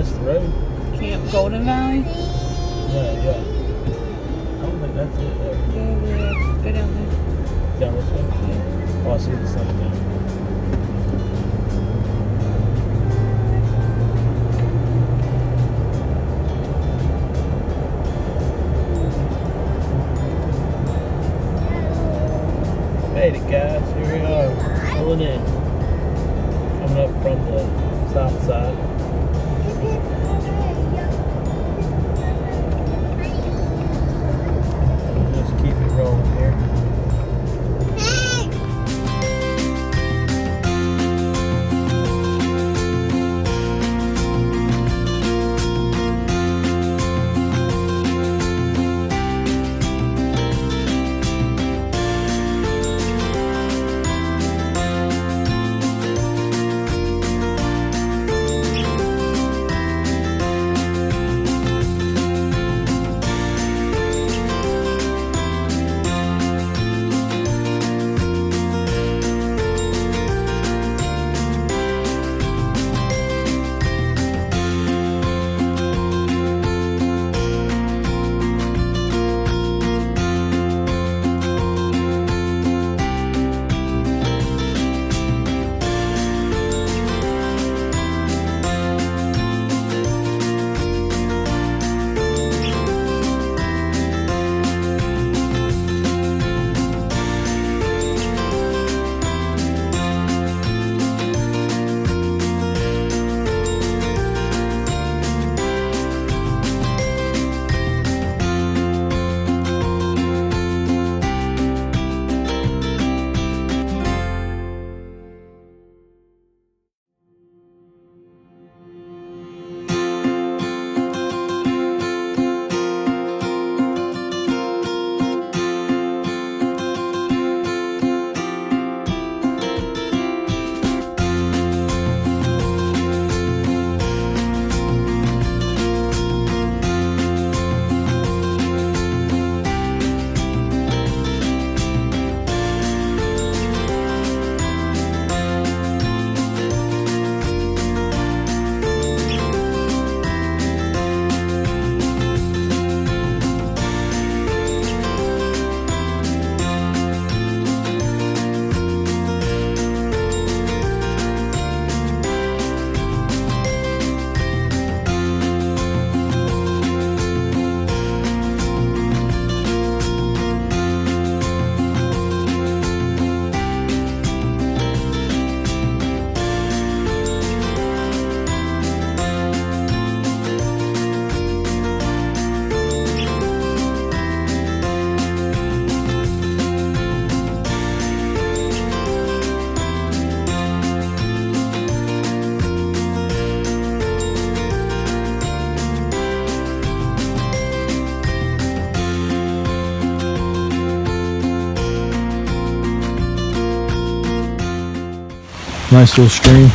That's the road. Camp Golden Valley? Yeah. I don't think that's it there. Go down there. Down this way? Yeah. Oh, I see the sun now. Made it, guys. Here we are, pulling in. Coming up from the south side. Just keep it rolling here. Nice little stream.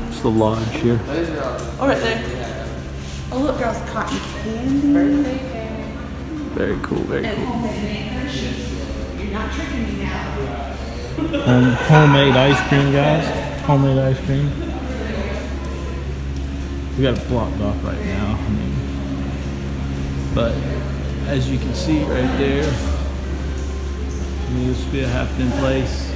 It's the lodge here. Oh, right there. Oh, look, girls, cotton candy. Very cool, very cool. You're not tricking me now. Homemade ice cream, guys. Homemade ice cream. We got it blocked off right now. But as you can see right there, this will be a happening place.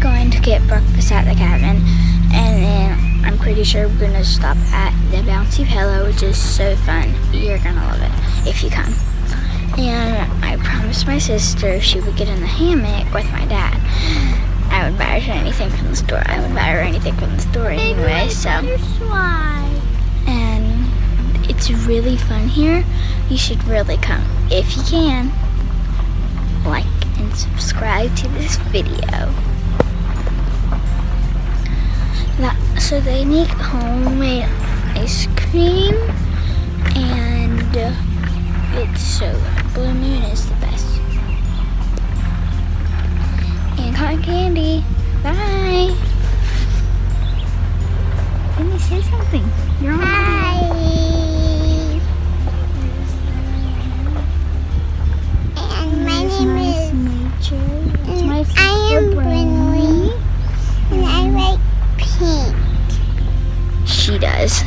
going to get breakfast at the cabin, and then I'm pretty sure we're gonna stop at the Bouncy Pillow, which is so fun. You're gonna love it if you come. And I promised my sister she would get in the hammock with my dad. I would buy her anything from the store. Anyway, so. And it's really fun here. You should really come. If you can, like and subscribe to this video. So they make homemade ice cream, and it's so good. Blue Moon is the best. And cotton candy. Bye. Let me say something. You're on video. And my name is Nature. It's my sister I am Brinley. and I like pink. She does.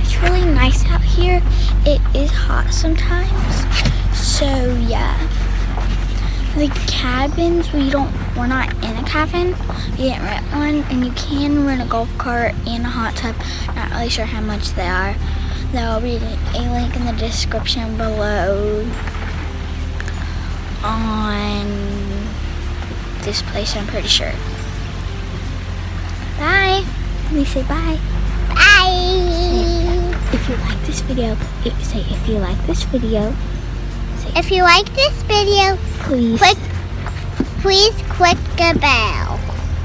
It's really nice out here. It is hot sometimes. So yeah. The cabins, we're not in a cabin. We didn't rent one, and you can rent a golf cart and a hot tub. Not really sure how much they are. There will be a link in the description below on this place, I'm pretty sure. Bye. Let me say bye. Bye. If you like this video, say if you like this video. If you like this video, Please click the bell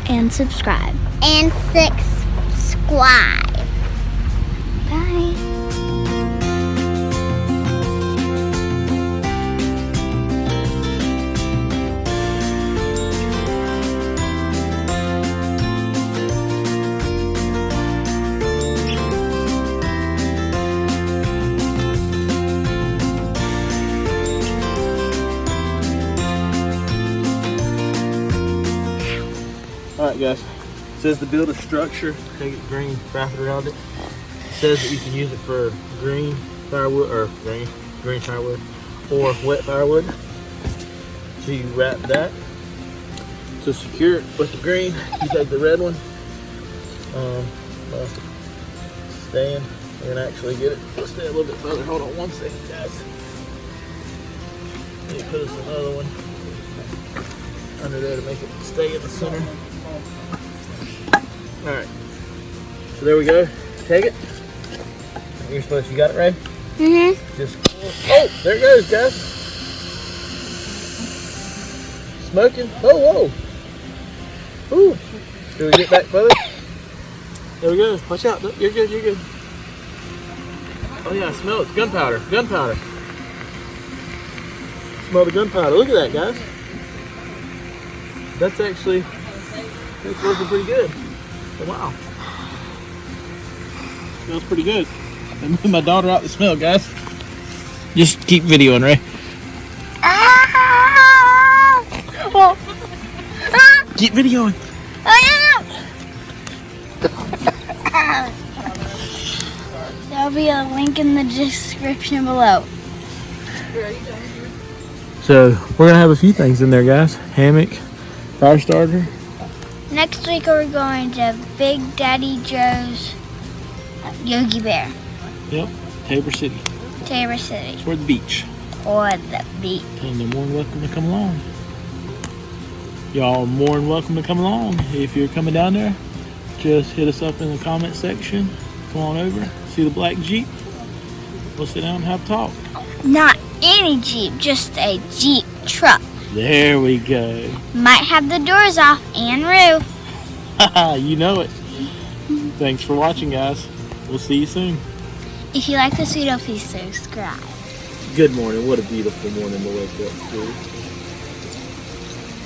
and subscribe. and subscribe. Bye. Alright guys, it says to build a structure, take it green, wrap it around it. It says that you can use it for green firewood, or green firewood, or wet firewood. So you wrap that. To secure it with the green, you take the red one, stand, and actually get it. Let's stay a little bit further. Hold on one second, guys. Let me put us another one under there to make it stay in the center. Alright, so there we go. Take it. You got it, Ray? Mm-hmm. Just pull. Oh, there it goes, guys. Smoking. Oh, whoa. Ooh. Do we get back further? There we go. Watch out. You're good, you're good. Oh yeah, smell it. It's gunpowder. Gunpowder. Smell the gunpowder. Look at that, guys. That's working pretty good. Oh, wow. Smells pretty good. I moved my daughter out the smell, guys. Just keep videoing, Ray. Keep videoing. There'll be a link in the description below. So, we're going to have a few things in there, guys. Hammock, fire starter. Next week we're going to Big Daddy Joe's Yogi Bear, Yep, Tabor City. Tabor City, Toward the beach. or the beach. And they're more than welcome to come along. Y'all are more than welcome to come along. If you're coming down there, just hit us up in the comment section. Come on over, see the black Jeep. We'll sit down and have a talk. Not any Jeep, just a Jeep truck. There we go. Might have the doors off and roof. You know it. Thanks for watching, guys. We'll see you soon. If you like this video, please subscribe. Good morning. What a beautiful morning to wake up to.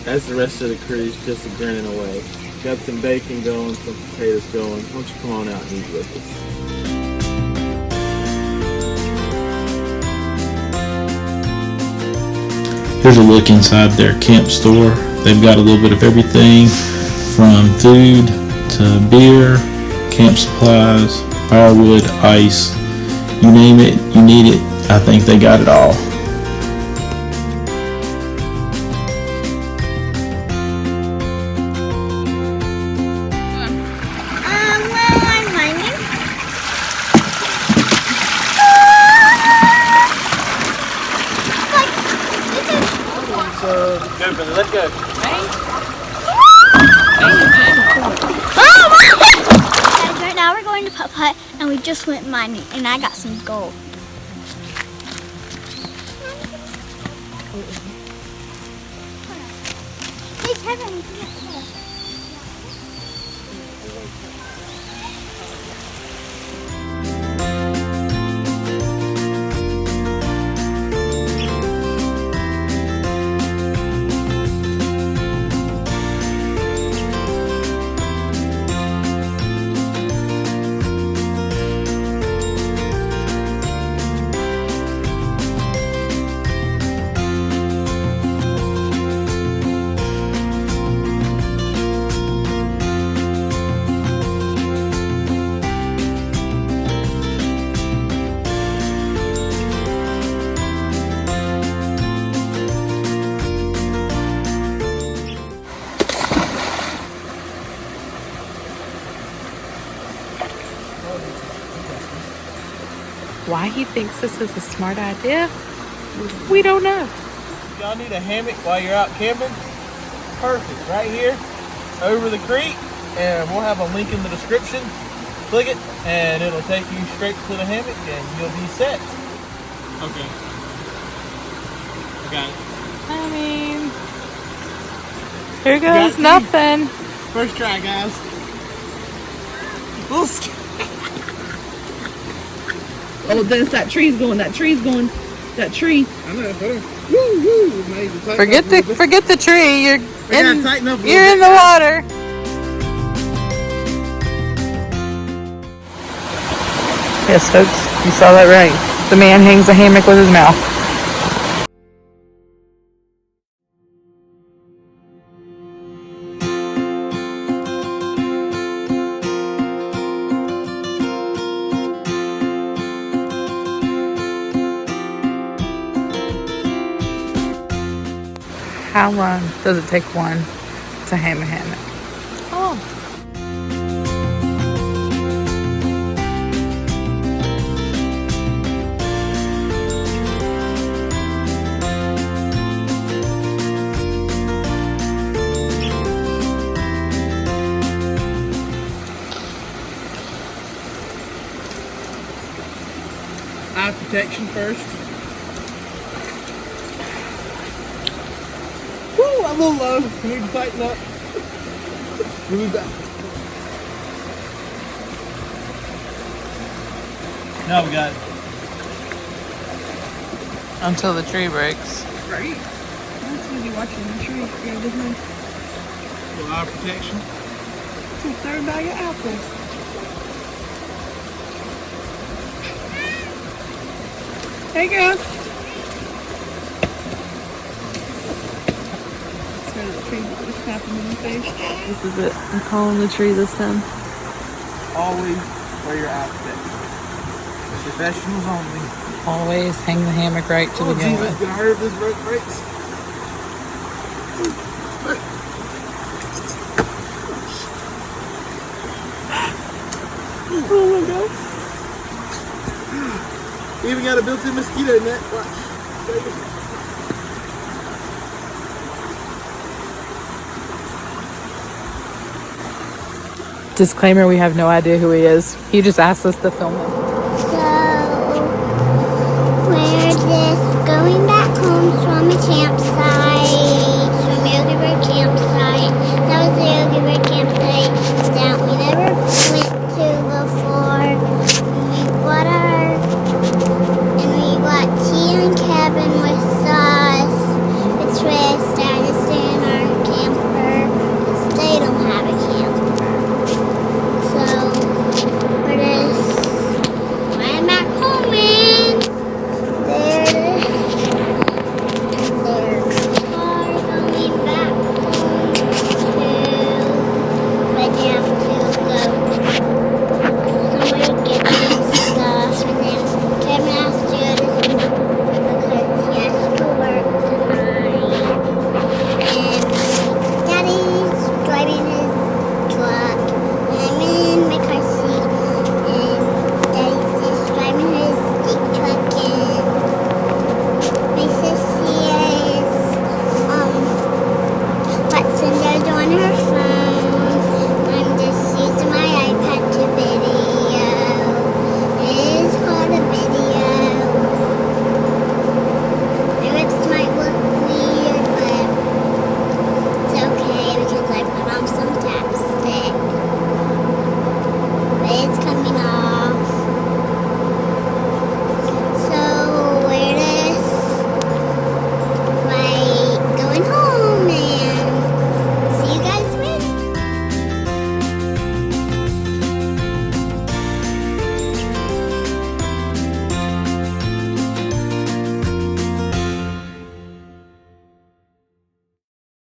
As the rest of the crew's just grinning away. Got some bacon going, some potatoes going. Why don't you come on out and eat with us? Here's a look inside their camp store. They've got a little bit of everything from food to beer, camp supplies, firewood, ice. You name it, you need it. I think they got it all. Go, Billy, let's go. Guys, right now we're going to Putt Putt, and we just went mining, and I got some gold. Hey, Kevin. Why he thinks this is a smart idea, we don't know. Y'all need a hammock while you're out camping? Perfect, right here, over the creek, and we'll have a link in the description. Click it, and it'll take you straight to the hammock, and you'll be set. Okay. I got it. I mean, here goes nothing. First try, guys. Little Oh, there's that tree's going. That tree. I know, woo, woo. Forget the tree. You're in the water. Yes, folks, you saw that right. The man hangs a hammock with his mouth. How long does it take one to ham a hammock? Oh. Eye protection first. Woo, I'm a little low. We need to tighten up. Move back. Now we got it. Until the tree breaks. Right. That's when you're watching the tree. Yeah, behind. Little eye protection. It's a third by your apples. Hey, girl. This is it. I'm calling the tree this time. Always wear your eye protection. Professionals only. Always hang the hammock right to begin Jesus, with. gonna hurt if this rope breaks. Oh my god. Even got a built-in mosquito net. Watch. Disclaimer, we have no idea who he is. He just asked us to film him.